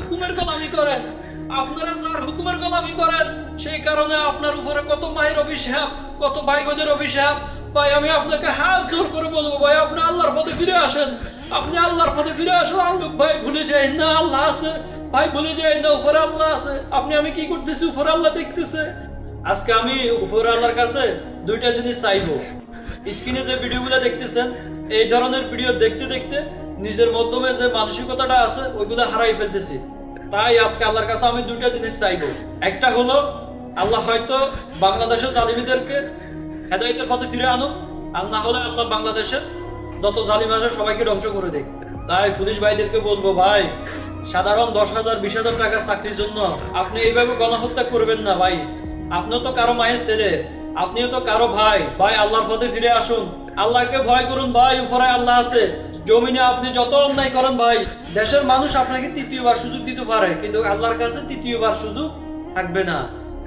হুকুমের গোলামি করেন, আপনারা যার হুকুমের গোলামি করেন, সেই কারণে আপনার উপরে কত মায়ের অভিশাপ, কত ভাই বোনের অভিশাপ। ভাই আমি আপনাকে হাত জোর করে বলবো, ভাই আপনি আল্লাহর পথে ফিরে আসেন, আপনি আল্লাহর পথে ফিরে আসেন। আল্লাহ ভাই ভুলে যাই না আল্লাহ আছে, ভাই ভুলে যাই না উপরে আল্লাহ আছে। আপনি আমি কি করতেছি, উপরে আল্লাহ দেখতেছে। আজকে আমি উপরে আল্লাহর কাছে দুইটা জিনিস চাইবো। স্ক্রিনে যে ভিডিওগুলো দেখতেছেন, এই ধরনের ভিডিও দেখতে দেখতে নিজের মাধ্যমে যে মানসিকতাটা আছে ওইগুলো হারাই ফেলতেছি। তাই আজকে আল্লাহর কাছে আমি দুইটা জিনিস চাইবো। একটা হলো আল্লাহ হয়তো বাংলাদেশের জালিমদেরকে হেদায়েতের পথে ফিরে আনুক, আর না হলে আল্লাহ বাংলাদেশের যত জালিম আছে সবাইকে ধ্বংস করে দেয়। তাই পুলিশ ভাইদেরকে বলবো, ভাই সাধারণ 10,000 20,000 টাকার চাকরির জন্য আপনি এইভাবে গণহত্যা করবেন না। ভাই আপনিও তো কারো মায়ের ছেলে, আপনিও তো কারো ভাই। ভাই আল্লাহর পথে ফিরে আসুন, আল্লাহকে ভয় করুন। ভাই উপরে আল্লাহ আছে, জমিনে আপনি যত অন্যায় করেন ভাই, দেশের মানুষ আপনাকে তৃতীয়বার সুযোগ দিতে পারে, কিন্তু আল্লাহর কাছে তৃতীয়বার সুযোগ থাকবে না।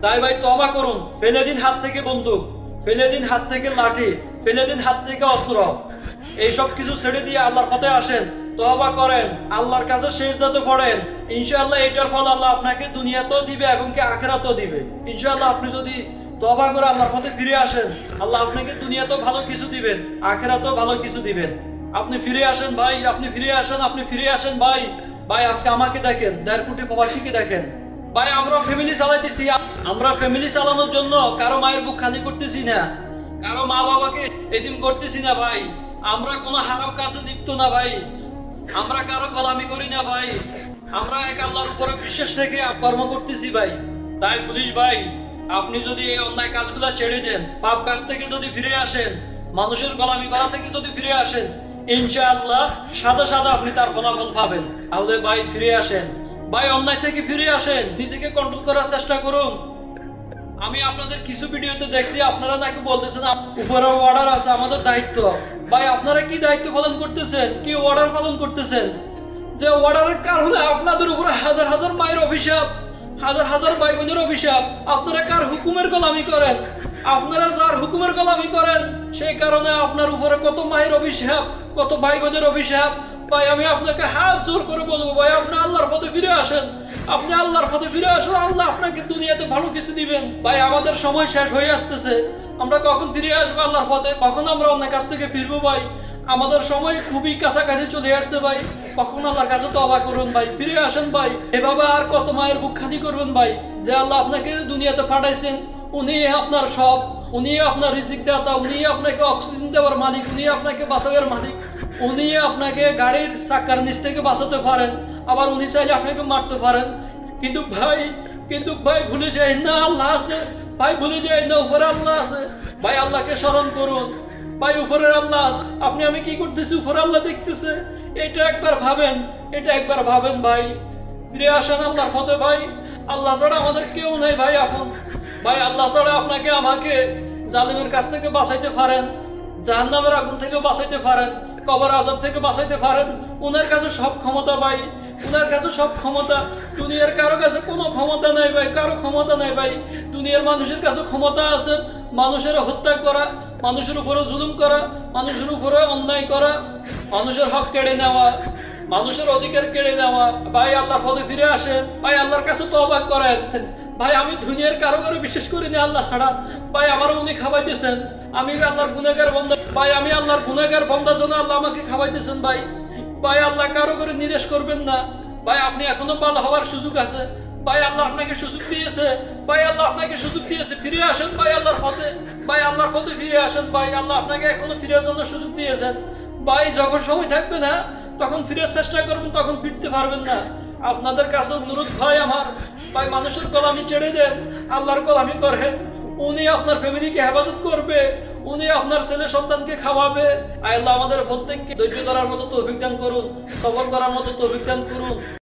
তাই ভাই তওবা করুন, ফেলে দিন হাত থেকে বন্দুক, ফেলে দিন হাত থেকে লাঠি, ফেলে দিন হাত থেকে অস্ত্র। এইসব কিছু ছেড়ে দিয়ে আল্লাহর পথে আসেন, তওবা করেন, আল্লাহর কাছে সিজদাতে পড়েন। ইনশাআল্লাহ এটার ফল আল্লাহ আপনাকে দুনিয়াতেও দিবে এবং কি আখিরাতেও দিবে। ইনশাআল্লাহ আপনি যদি তওবা করে আল্লাহর পথে ফিরে আসেন, আল্লাহ আপনাকে দুনিয়াতেও ভালো কিছু দিবেন, আখিরাতেও ভালো কিছু দিবেন। আপনি ফিরে আসেন ভাই, আপনি ফিরে আসেন, আপনি ফিরে আসেন ভাই। ভাই আজকে আমাকে দেখেন, 1.5 কোটি প্রবাসীকে দেখেন। ভাই আমরা ফ্যামিলি চালাইতেছি, আমরা ফ্যামিলি চালানোর জন্য কারো মায়ের বুক খালি করতেছি না, কারো মা বাবাকে এতিম করতেছি না ভাই। আমরা কোনো হারাম কাজে লিপ্ত না ভাই, আমরা কারো গোলামি করি না ভাই। আমরা এক আল্লাহর উপরে বিশ্বাস রেখে কর্ম করতেছি ভাই। তাই পুলিশ ভাই, আপনি যদি এই অন্যায় কাজগুলা ছেড়ে দেন, পাপ কাজ থেকে যদি ফিরে আসেন, মানুষের গোলামি করা থেকে যদি ফিরে আসেন, ইনশাআল্লাহ সাদা সাদা আপনি তার ফলাফল পাবেন। তাহলে ভাই ফিরে আসেন, ভাই অন্যায় থেকে ফিরে আসেন, নিজেকে কন্ট্রোল করার চেষ্টা করুন। আমি আপনাদের কিছু ভিডিওতে দেখছি আপনারা নাকি বলতেছেন উপরে অর্ডার আছে, আমাদের দায়িত্ব। ভাই আপনারা কি দায়িত্ব পালন করতেছেন, কি অর্ডার পালন করতেছেন? যে অর্ডারের কারণে আপনাদের উপরে হাজার হাজার মায়ের অভিশাপ, হাজার হাজার ভাই বোনের অভিশাপ। আপনারা কার হুকুমের গোলামি করেন, আপনারা যার হুকুমের গোলামি করেন, সেই কারণে আপনার উপরে কত মায়ের অভিশাপ, কত ভাই বোনের অভিশাপ। ভাই আমি আপনাকে হাত জোর করে বলবো, ভাই আপনি আল্লাহর পথে ফিরে আসেন, আপনি আল্লাহর পথে ফিরে আসেন, আল্লাহ আপনাকে দুনিয়াতে ভালো কিছু দিবেন। ভাই আমাদের সময় শেষ হয়ে আসতেছে, আমরা কখন ফিরে আসবো আল্লাহর পথে, কখন আমরা অন্যের কাছ থেকে ফিরবো? ভাই আমাদের সময় খুবই কাছাকাছি চলে আসছে ভাই, কখন আল্লাহর কাছে তওবা করুন ভাই, ফিরে আসেন ভাই। এভাবে আর কত মায়ের বুক খালি করবেন ভাই? যে আল্লাহ আপনাকে দুনিয়াতে পাঠাইছেন, উনি আপনার সব, উনি আপনার রিজিক দাতা, উনি আপনাকে অক্সিজেন দেওয়ার মালিক, উনি আপনাকে বাঁচানোর মালিক, উনি আপনাকে গাড়ির চাকার নিচ থেকে বাঁচাতে পারেন, আবার উনি চাইলে আপনাকে মারতে পারেন। কিন্তু ভাই ভুলে যায় না আল্লাহ আছে, ভাই ভুলে যায় না উপরে আল্লাহ আছে। ভাই আল্লাহকে স্মরণ করুন, ভাই উপরের আল্লাহ আছে, আপনি আমি কি করতেছি উপরে আল্লাহ দেখতেছে। এটা একবার ভাবেন, এটা একবার ভাবেন ভাই। ফিরে আসেন আল্লাহর পথে ভাই, আল্লাহ ছাড়া আমাদের কেউ নেই ভাই আপন। ভাই আল্লাহ ছাড়া আপনাকে আমাকে জালিমের কাছ থেকে বাঁচাইতে পারেন, জাহান্নামের আগুন থেকে বাঁচাইতে পারেন, কবর আযাব থেকে বাঁচাইতে পারেন। উনার কাছে সব ক্ষমতা ভাই, উনার কাছে সব ক্ষমতা। দুনিয়ার কারো কাছে কোনো ক্ষমতা নাই ভাই, কারো ক্ষমতা নাই ভাই। দুনিয়ার মানুষের কাছে ক্ষমতা আছে মানুষের হত্যা করা, মানুষের উপরে জুলুম করা, মানুষের উপরে অন্যায় করা, মানুষের হক কেড়ে নেওয়া, মানুষের অধিকার কেড়ে নেওয়া। ভাই আল্লাহর পথে ফিরে আসেন, ভাই আল্লাহর কাছে তওবা করেন। ভাই আমি দুনিয়ার কারো কারো বিশ্বাস করি না আল্লাহ ছাড়া। ভাই আমারও উনি খাওয়াইতেছেন, আমি আল্লাহর গুনাহগার বান্দা। ভাই আমি আল্লাহর গুনাহগার বান্দার জন্য আল্লাহ আমাকে খাওয়াইতেছেন ভাই। ভাই আল্লাহ কারো করে নিরাশ করবেন না ভাই, আপনি এখনো ভালো হওয়ার সুযোগ আছে ভাই, আল্লাহ আপনাকে সুযোগ দিয়েছে ভাই, আল্লাহ আপনাকে সুযোগ দিয়েছে। ফিরে আসেন ভাই আল্লাহর পথে, ভাই আল্লাহর পথে ফিরে আসেন ভাই, আল্লাহ আপনাকে এখনো ফিরার জন্য সুযোগ দিয়েছেন ভাই। যখন সময় থাকবে না তখন ফিরার চেষ্টা করবেন, তখন ফিরতে পারবেন না। আপনাদের কাছে অনুরোধ ভাই আমার, ভাই মানুষের গোলামি ছেড়ে দেন, আল্লাহর গোলামি করেন। উনি আপনার ফ্যামিলিকে হেফাজত করবে, উনি আপনার ছেলে সন্তানকে খাওয়াবে। আল্লাহ আমাদের প্রত্যেককে ধৈর্য ধরার মতো তৌফিক দান করুন, সবর করার মতো তৌফিক দান করুন।